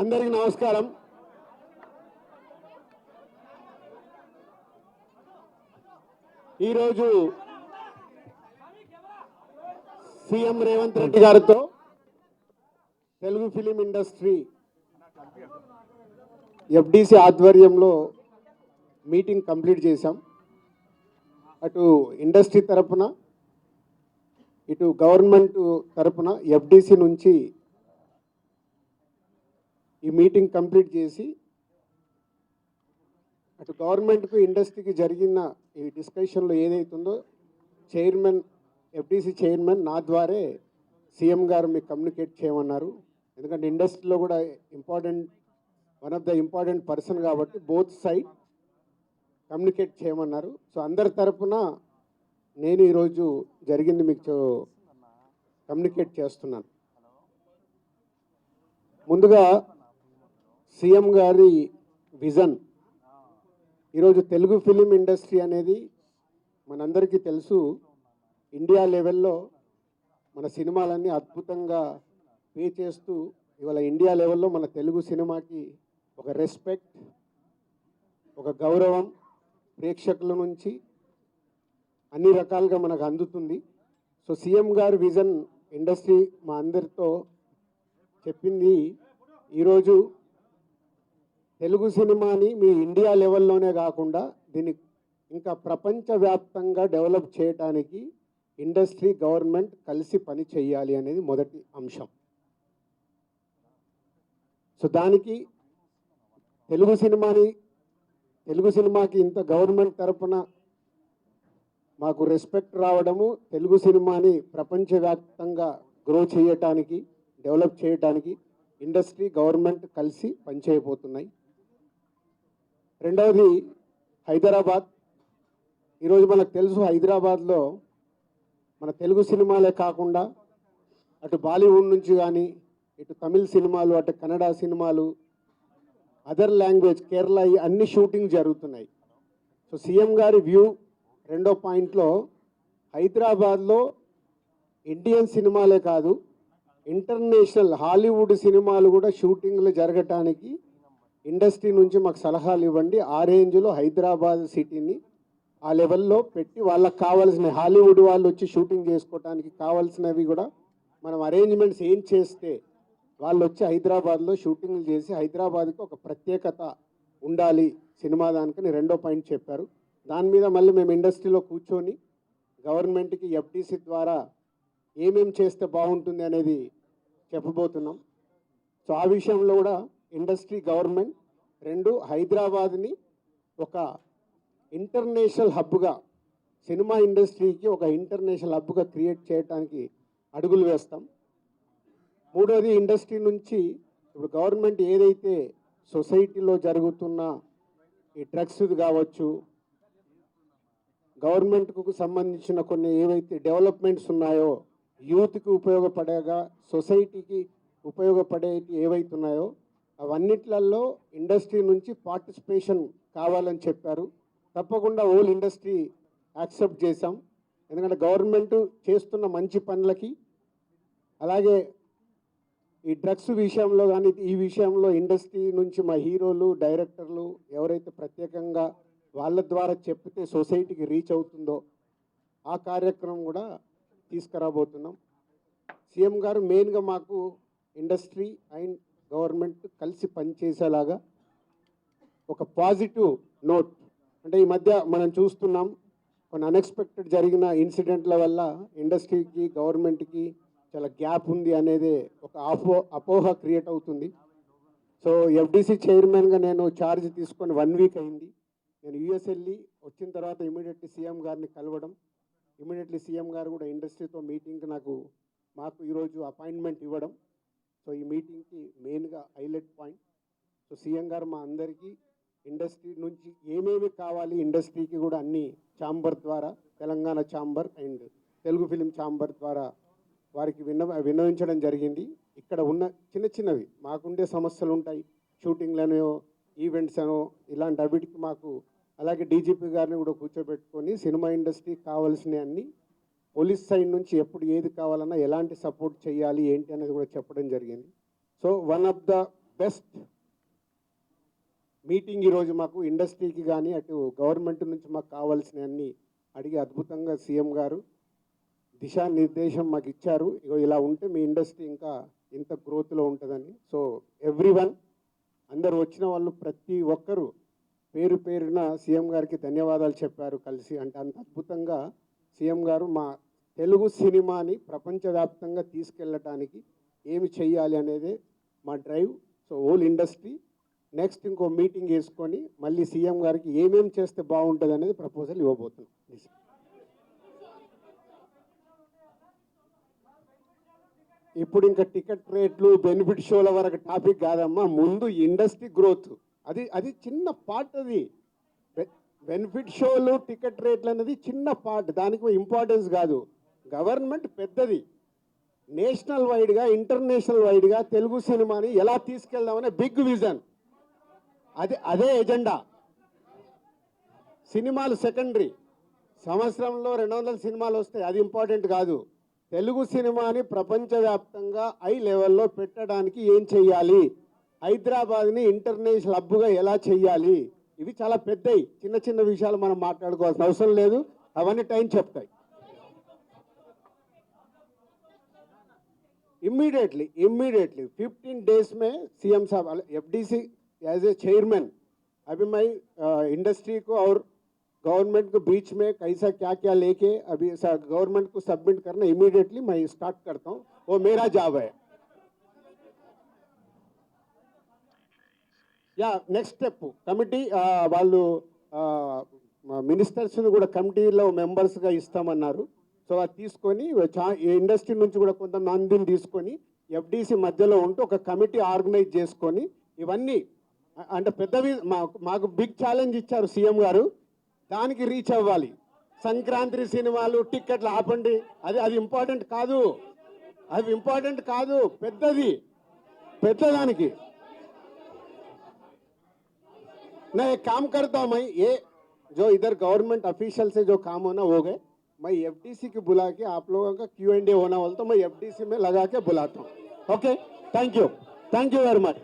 అందరికీ నమస్కారం. ఈరోజు సీఎం రేవంత్ రెడ్డి గారితో తెలుగు ఫిలిం ఇండస్ట్రీ ఎఫ్డిసి ఆధ్వర్యంలో మీటింగ్ కంప్లీట్ చేశాం. అటు ఇండస్ట్రీ తరపున ఇటు గవర్నమెంట్ తరపున ఎఫ్డిసి నుంచి ఈ మీటింగ్ కంప్లీట్ చేసి అటు గవర్నమెంట్కు ఇండస్ట్రీకి జరిగిన ఈ డిస్కషన్లో ఏదైతుందో చైర్మన్ ఎఫ్డిసి చైర్మన్ నా ద్వారే సీఎం గారు మీకు కమ్యూనికేట్ చేయమన్నారు. ఎందుకంటే ఇండస్ట్రీలో కూడా one of the important person కాబట్టి బోత్ సైడ్ కమ్యూనికేట్ చేయమన్నారు. సో అందరి తరపున నేను ఈరోజు జరిగింది మీకు కమ్యూనికేట్ చేస్తున్నాను. ముందుగా సీఎం గారి విజన్. ఈరోజు తెలుగు ఫిలిం ఇండస్ట్రీ అనేది మనందరికీ తెలుసు, ఇండియా లెవెల్లో మన సినిమాలన్నీ అద్భుతంగా పే చేస్తూ ఇవాళ ఇండియా లెవెల్లో మన తెలుగు సినిమాకి ఒక రెస్పెక్ట్, ఒక గౌరవం ప్రేక్షకుల నుంచి అన్ని రకాలుగా మనకు అందుతుంది. సో సీఎం గారి విజన్ ఇండస్ట్రీ మా అందరితో చెప్పింది, ఈరోజు తెలుగు సినిమాని మీ ఇండియా లెవెల్లోనే కాకుండా దీన్ని ఇంకా ప్రపంచవ్యాప్తంగా డెవలప్ చేయడానికి ఇండస్ట్రీ గవర్నమెంట్ కలిసి పని చేయాలి అనేది మొదటి అంశం. సో దానికి తెలుగు సినిమాకి ఇంత గవర్నమెంట్ తరపున మాకు రెస్పెక్ట్ రావడము, తెలుగు సినిమాని ప్రపంచవ్యాప్తంగా గ్రో చేయటానికి, డెవలప్ చేయటానికి ఇండస్ట్రీ గవర్నమెంట్ కలిసి పనిచేయబోతున్నాయి. రెండవది హైదరాబాద్. ఈరోజు మనకు తెలుసు, హైదరాబాద్లో మన తెలుగు సినిమాలే కాకుండా అటు బాలీవుడ్ నుంచి కానీ ఇటు తమిళ్ సినిమాలు, అటు కన్నడ సినిమాలు, అదర్ లాంగ్వేజ్ కేరళ అన్ని షూటింగ్ జరుగుతున్నాయి. సో సీఎం గారి వ్యూ రెండో పాయింట్లో హైదరాబాద్లో ఇండియన్ సినిమాలే కాదు ఇంటర్నేషనల్ హాలీవుడ్ సినిమాలు కూడా షూటింగ్లు జరగటానికి ఇండస్ట్రీ నుంచి మాకు సలహాలు ఇవ్వండి. ఆ రేంజ్లో హైదరాబాద్ సిటీని ఆ లెవెల్లో పెట్టి వాళ్ళకి కావాల్సిన హాలీవుడ్ వాళ్ళు వచ్చి షూటింగ్ చేసుకోవడానికి కావాల్సినవి కూడా మనం అరేంజ్మెంట్స్ ఏం చేస్తే వాళ్ళు వచ్చి హైదరాబాద్లో షూటింగ్లు చేసి హైదరాబాద్కి ఒక ప్రత్యేకత ఉండాలి సినిమా దానికని రెండో పాయింట్ చెప్పారు. దాని మీద మళ్ళీ మేము ఇండస్ట్రీలో కూర్చొని గవర్నమెంట్కి ఎఫ్డిసి ద్వారా ఏమేం చేస్తే బాగుంటుంది అనేది చెప్పబోతున్నాం. సో ఆ విషయంలో కూడా ఇండస్ట్రీ గవర్నమెంట్ రెండు హైదరాబాద్ని ఒక ఇంటర్నేషనల్ హబ్గా, సినిమా ఇండస్ట్రీకి ఒక ఇంటర్నేషనల్ హబ్గా క్రియేట్ చేయడానికి అడుగులు వేస్తాం. మూడోది ఇండస్ట్రీ నుంచి ఇప్పుడు గవర్నమెంట్ ఏదైతే సొసైటీలో జరుగుతున్న ఈ డ్రగ్స్ కావచ్చు, గవర్నమెంట్కు సంబంధించిన కొన్ని ఏవైతే డెవలప్మెంట్స్ ఉన్నాయో, యూత్కి ఉపయోగపడేగా సొసైటీకి ఉపయోగపడేవి ఏవైతే ఉన్నాయో అవన్నిట్లలో ఇండస్ట్రీ నుంచి పార్టిసిపేషన్ కావాలని చెప్పారు. తప్పకుండా హోల్ ఇండస్ట్రీ యాక్సెప్ట్ చేశాం. ఎందుకంటే గవర్నమెంట్ చేస్తున్న మంచి పనులకి, అలాగే ఈ డ్రగ్స్ విషయంలో కానీ ఈ విషయంలో ఇండస్ట్రీ నుంచి మా హీరోలు, డైరెక్టర్లు ఎవరైతే ప్రత్యేకంగా వాళ్ళ ద్వారా చెప్తే సొసైటీకి రీచ్ అవుతుందో ఆ కార్యక్రమం కూడా తీసుకురాబోతున్నాం. సీఎం గారు మెయిన్గా మాకు ఇండస్ట్రీ అండ్ గవర్నమెంట్ కలిసి పనిచేసేలాగా ఒక పాజిటివ్ నోట్, అంటే ఈ మధ్య మనం చూస్తున్నాం కొన్ని అన్ఎక్స్పెక్టెడ్ జరిగిన ఇన్సిడెంట్ల వల్ల ఇండస్ట్రీకి గవర్నమెంట్కి చాలా గ్యాప్ ఉంది అనేది ఒక అపోహ క్రియేట్ అవుతుంది. సో ఎఫ్డిసి చైర్మన్గా నేను ఛార్జ్ తీసుకొని 1 వీక్ అయింది. నేను యూఎస్ వెళ్ళి వచ్చిన తర్వాత ఇమీడియట్లీ సీఎం గారిని కలవడం, ఇమీడియట్లీ సీఎం గారు కూడా ఇండస్ట్రీతో మీటింగ్కి మాకు ఈరోజు అపాయింట్మెంట్ ఇవ్వడం. సో ఈ మీటింగ్కి మెయిన్గా హైలైట్ పాయింట్. సో సీఎం గారు మా అందరికీ ఇండస్ట్రీ నుంచి ఏమేమి కావాలి, ఇండస్ట్రీకి కూడా అన్ని ఛాంబర్ ద్వారా, Telangana chamber and Telugu film chamber ద్వారా వారికి విన్నవించడం జరిగింది. ఇక్కడ ఉన్న చిన్నవి మాకుండే సమస్యలు ఉంటాయి, షూటింగ్లనో ఈవెంట్స్ అనో ఇలాంటి అవిటికి మాకు, అలాగే డీజీపీ గారిని కూడా కూర్చోబెట్టుకొని సినిమా ఇండస్ట్రీకి కావాల్సిన అన్ని పోలీస్ సైడ్ నుంచి ఎప్పుడు ఏది కావాలన్నా ఎలాంటి సపోర్ట్ చేయాలి ఏంటి అనేది కూడా చెప్పడం జరిగింది. So one of the best meeting ఈరోజు మాకు ఇండస్ట్రీకి కానీ అటు గవర్నమెంట్ నుంచి మాకు కావాల్సినవన్నీ అడిగి అద్భుతంగా సీఎం గారు దిశానిర్దేశం మాకు ఇచ్చారు. ఇగో ఇలా ఉంటే మీ ఇండస్ట్రీ ఇంకా ఇంత గ్రోత్లో ఉంటుందని. సో ఎవ్రీవన్ అందరు వచ్చిన వాళ్ళు ప్రతి ఒక్కరూ పేరు పేరున సీఎం గారికి ధన్యవాదాలు చెప్పారు కలిసి. అంటే అంత అద్భుతంగా సీఎం గారు మా తెలుగు సినిమాని ప్రపంచవ్యాప్తంగా తీసుకెళ్ళటానికి ఏమి చెయ్యాలి అనేది మా drive. So whole industry next ఇంకో మీటింగ్ వేసుకొని మళ్ళీ సీఎం గారికి ఏమేమి చేస్తే బాగుంటుంది అనేది ప్రపోజల్ ఇవ్వబోతున్నాం. ఇప్పుడు ఇంకా టికెట్ రేట్లు బెనిఫిట్ షోల వరకు టాపిక్ కాదమ్మా, ముందు ఇండస్ట్రీ గ్రోత్ అది చిన్న పార్ట్. అది బెనిఫిట్ షోలు టికెట్ రేట్లు అనేది చిన్న పార్ట్, దానికి ఇంపార్టెన్స్ కాదు. గవర్నమెంట్ పెద్దది, నేషనల్ వైడ్గా ఇంటర్నేషనల్ వైడ్గా తెలుగు సినిమాని ఎలా తీసుకెళ్దామనే బిగ్ విజన్, అదే ఎజెండా. సినిమాలు సెకండరీ, సంవత్సరంలో 200 సినిమాలు వస్తాయి, అది ఇంపార్టెంట్ కాదు. తెలుగు సినిమాని ప్రపంచవ్యాప్తంగా హై లెవెల్లో పెట్టడానికి ఏం చెయ్యాలి, హైదరాబాద్ని ఇంటర్నేషనల్ హబ్గా ఎలా చెయ్యాలి, ఇవి చాలా పెద్దవి. చిన్న చిన్న విషయాలు మనం మాట్లాడుకోవాల్సిన అవసరం లేదు, అవన్నీ టైం చెప్తాయి. इमीडिएटली 15 डेज में सीएम साहब एफडीसी एज ए चेयरमैन अभी मैं इंडस्ट्री को और गवर्नमेंट को बीच में कैसा क्या क्या लेके अभी गवर्नमेंट को सबमिट करना इमीडिएटली मैं स्टार्ट करता हूँ, वो मेरा जॉब है. या नेक्स्ट स्टेप कमिटी వాళ్ళు మినిస్టర్స్ని కూడా కమిటీలో మెంబర్స్గా ఇస్తామన్నారు. సో అది తీసుకొని ఇండస్ట్రీ నుంచి కూడా కొంతమందిని తీసుకొని ఎఫ్డీసీ మధ్యలో ఉంటూ ఒక కమిటీ ఆర్గనైజ్ చేసుకొని ఇవన్నీ అంటే పెద్దవి మాకు బిగ్ ఛాలెంజ్ ఇచ్చారు సీఎం గారు, దానికి రీచ్ అవ్వాలి. సంక్రాంతి సినిమాలు టిక్కెట్లు ఆపండి, అది ఇంపార్టెంట్ కాదు, పెద్దదానికి. मैं एक काम करता हूँ, मैं ये जो इधर गवर्नमेंट ऑफिशियल से जो काम होना हो गए, मैं एफडीसी की बुला के आप लोगों का Q&A होना बोलता हूँ, मैं एफडीसी में लगा के बुलाता हूँ. Okay, thank you very much.